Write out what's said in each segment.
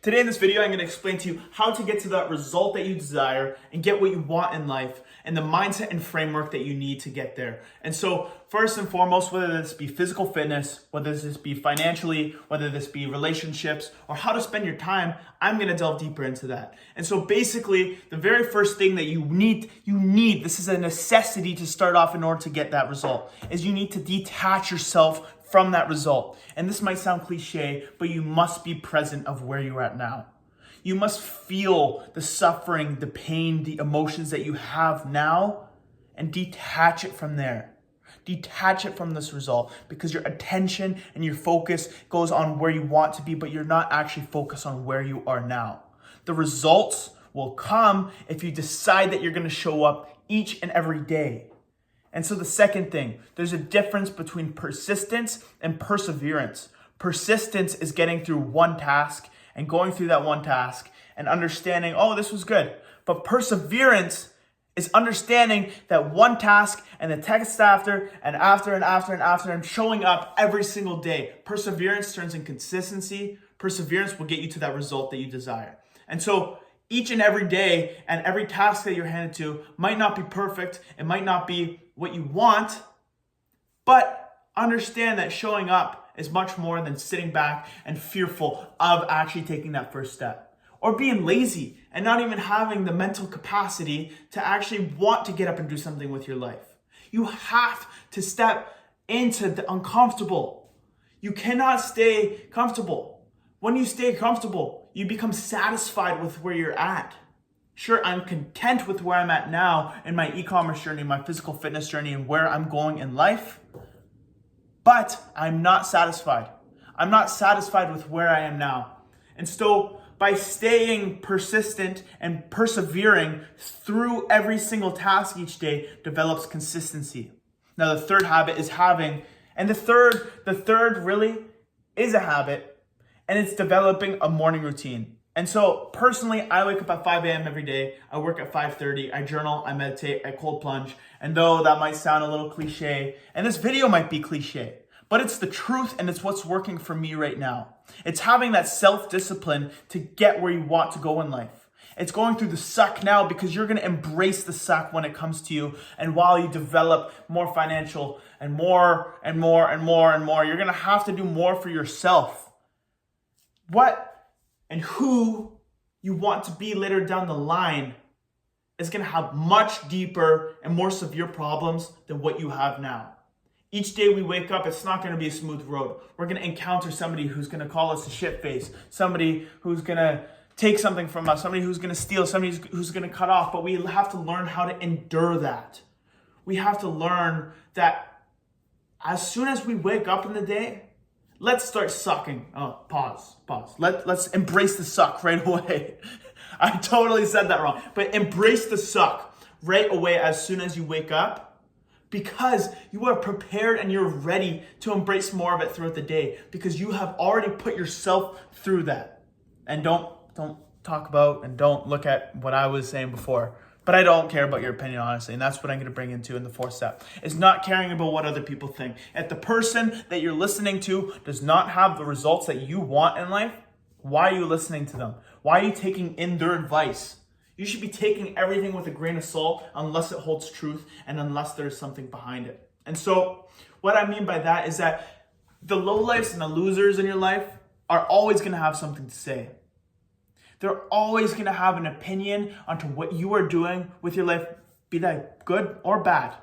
Today in this video, I'm going to explain to you how to get to that result that you desire and get what you want in life and the mindset and framework that you need to get there. And so first and foremost, whether this be physical fitness, whether this be financially, whether this be relationships, or how to spend your time, I'm going to delve deeper into that. And so basically, the very first thing that you need, this is a necessity to start off in order to get that result, is you need to detach yourself from that result. And this might sound cliche, but you must be present of where you're at now. You must feel the suffering, the pain, the emotions that you have now and detach it from there. Detach it from this result because your attention and your focus goes on where you want to be, but you're not actually focused on where you are now. The results will come if you decide that you're going to show up each and every day. And so the second thing, there's a difference between persistence and perseverance. Persistence is getting through one task and going through that one task and understanding, oh, this was good. But perseverance is understanding that one task and the text after and after and after and after and showing up every single day. Perseverance turns in consistency. Perseverance will get you to that result that you desire. And so each and every day and every task that you're handed to might not be perfect. It might not be what you want, but understand that showing up is much more than sitting back and fearful of actually taking that first step or being lazy and not even having the mental capacity to actually want to get up and do something with your life. You have to step into the uncomfortable. You cannot stay comfortable. When you stay comfortable, you become satisfied with where you're at. Sure, I'm content with where I'm at now in my e-commerce journey, my physical fitness journey, and where I'm going in life, but I'm not satisfied. I'm not satisfied with where I am now. And so by staying persistent and persevering through every single task each day develops consistency. Now the third habit is having, and the third really is a habit, and it's developing a morning routine. And so personally, I wake up at 5 a.m. every day. I work at 5:30. I journal, I meditate, I cold plunge. And though that might sound a little cliche, and this video might be cliche, but it's the truth and it's what's working for me right now. It's having that self-discipline to get where you want to go in life. It's going through the suck now because you're going to embrace the suck when it comes to you. And while you develop more financial and more and more and more and more, you're going to have to do more for yourself. What and who you want to be later down the line is going to have much deeper and more severe problems than what you have now. Each day we wake up, it's not going to be a smooth road. We're going to encounter somebody who's going to call us a shitface, somebody who's going to take something from us, somebody who's going to steal, somebody who's going to cut off, but we have to learn how to endure that. We have to learn that as soon as we wake up in the day, let's start sucking. Oh, pause. Let's embrace the suck right away. I totally said that wrong. But embrace the suck right away as soon as you wake up because you are prepared and you're ready to embrace more of it throughout the day because you have already put yourself through that. And don't talk about and don't look at what I was saying before. But I don't care about your opinion, honestly. And that's what I'm going to bring into in the fourth step. Is not caring about what other people think. If the person that you're listening to does not have the results that you want in life, why are you listening to them? Why are you taking in their advice? You should be taking everything with a grain of salt unless it holds truth and unless there's something behind it. And so what I mean by that is that the lowlifes and the losers in your life are always going to have something to say. They're always going to have an opinion onto what you are doing with your life, be that good or bad.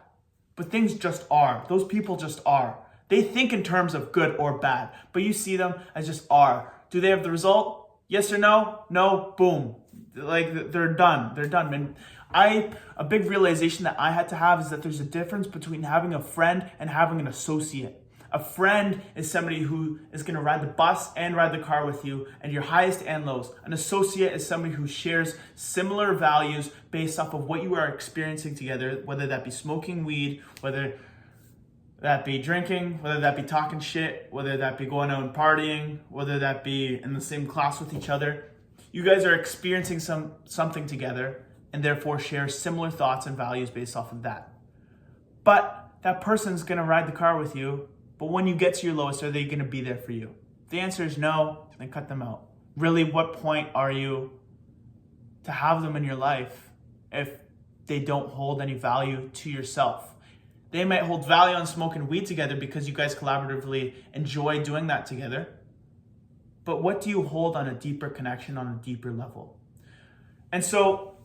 But things just are. Those people just are. They think in terms of good or bad, but you see them as just are. Do they have the result? Yes or no? No, boom. Like they're done. They're done. And a big realization that I had to have is that there's a difference between having a friend and having an associate. A friend is somebody who is going to ride the bus and ride the car with you and your highest and lows. An associate is somebody who shares similar values based off of what you are experiencing together, whether that be smoking weed, whether that be drinking, whether that be talking shit, whether that be going out and partying, whether that be in the same class with each other. You guys are experiencing something together and therefore share similar thoughts and values based off of that. But that person's going to ride the car with you. But when you get to your lowest, are they going to be there for you? If the answer is no, then cut them out. really, what point are you to have them in your life if they don't hold any value to yourself? They might hold value on smoking weed together because you guys collaboratively enjoy doing that together. But what do you hold on a deeper connection, on a deeper level? And so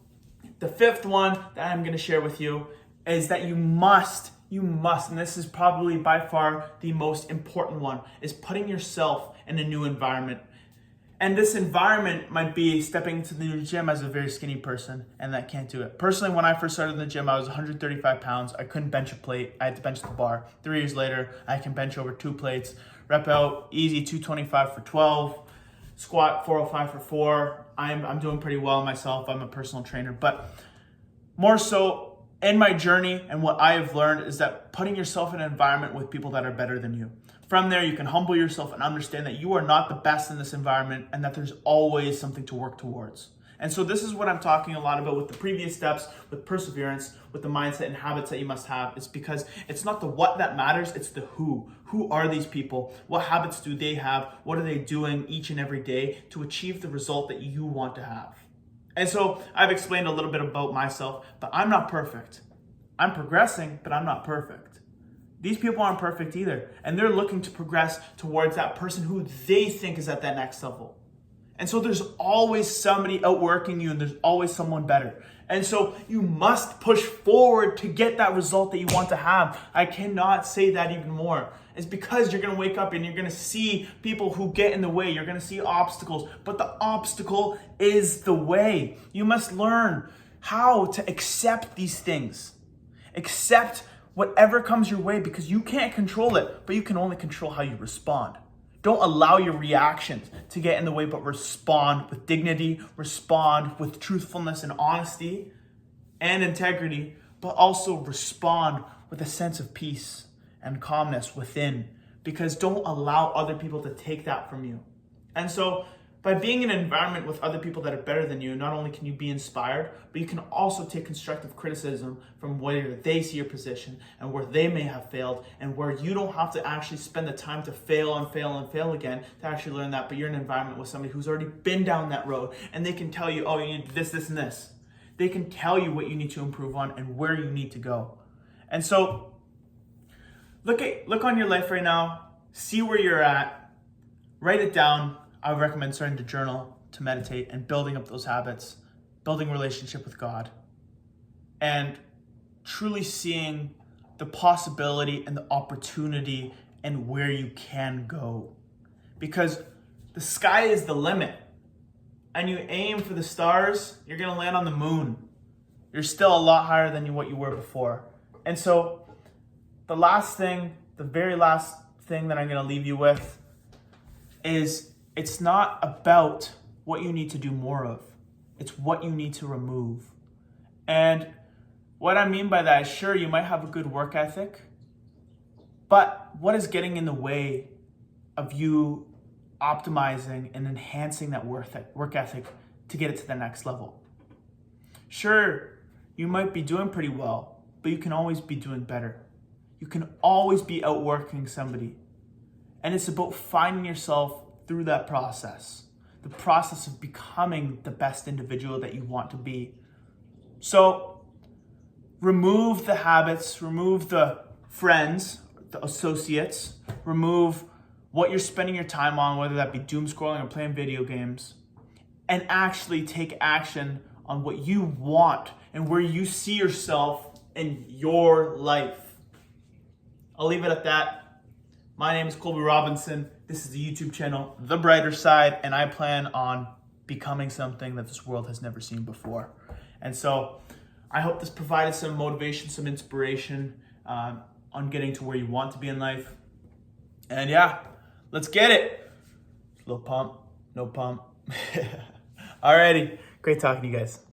the fifth one that I'm going to share with you is that you must, and this is probably by far the most important one, is putting yourself in a new environment. And this environment might be stepping into the new gym as a very skinny person, and that can't do it. Personally, when I first started in the gym, I was 135 pounds. I couldn't bench a plate. I had to bench the bar. 3 years later, I can bench over 2 plates, rep out easy 225 for 12, squat 405 for 4. I'm doing pretty well myself. I'm a personal trainer. But more so, in my journey and what I have learned is that putting yourself in an environment with people that are better than you. From there, you can humble yourself and understand that you are not the best in this environment and that there's always something to work towards. And so this is what I'm talking a lot about with the previous steps, with perseverance, with the mindset and habits that you must have. It's because it's not the what that matters, it's the who. Who are these people? What habits do they have? What are they doing each and every day to achieve the result that you want to have? And so I've explained a little bit about myself, but I'm not perfect. I'm progressing, but I'm not perfect. These people aren't perfect either. And they're looking to progress towards that person who they think is at that next level. And so there's always somebody outworking you and there's always someone better. And so you must push forward to get that result that you want to have. I cannot say that even more. It's because you're going to wake up and you're going to see people who get in the way. You're going to see obstacles, but the obstacle is the way. You must learn how to accept these things. Accept whatever comes your way because you can't control it, but you can only control how you respond. Don't allow your reactions to get in the way, but respond with dignity, respond with truthfulness and honesty and integrity, but also respond with a sense of peace and calmness within, because don't allow other people to take that from you. And so by being in an environment with other people that are better than you, not only can you be inspired, but you can also take constructive criticism from where they see your position and where they may have failed and where you don't have to actually spend the time to fail and fail and fail again to actually learn that, but you're in an environment with somebody who's already been down that road and they can tell you, oh, you need this, this, and this. They can tell you what you need to improve on and where you need to go. And so look on your life right now, see where you're at, write it down. I would recommend starting to journal, to meditate, and building up those habits, building a relationship with God, and truly seeing the possibility and the opportunity and where you can go. Because the sky is the limit, and you aim for the stars, you're going to land on the moon. You're still a lot higher than what you were before. And so the very last thing that I'm going to leave you with is it's not about what you need to do more of. It's what you need to remove. And what I mean by that is, sure, you might have a good work ethic, but what is getting in the way of you optimizing and enhancing that work ethic to get it to the next level? Sure, you might be doing pretty well, but you can always be doing better. You can always be outworking somebody. And it's about finding yourself through that process, the process of becoming the best individual that you want to be. So remove the habits, remove the friends, the associates, remove what you're spending your time on, whether that be doom scrolling or playing video games, and actually take action on what you want and where you see yourself in your life. I'll leave it at that. My name is Colby Robinson. This is the YouTube channel, The Brighter Side, and I plan on becoming something that this world has never seen before. And so I hope this provided some motivation, some inspiration on getting to where you want to be in life. And yeah, let's get it. Little pump, no pump. Alrighty, great talking to you guys.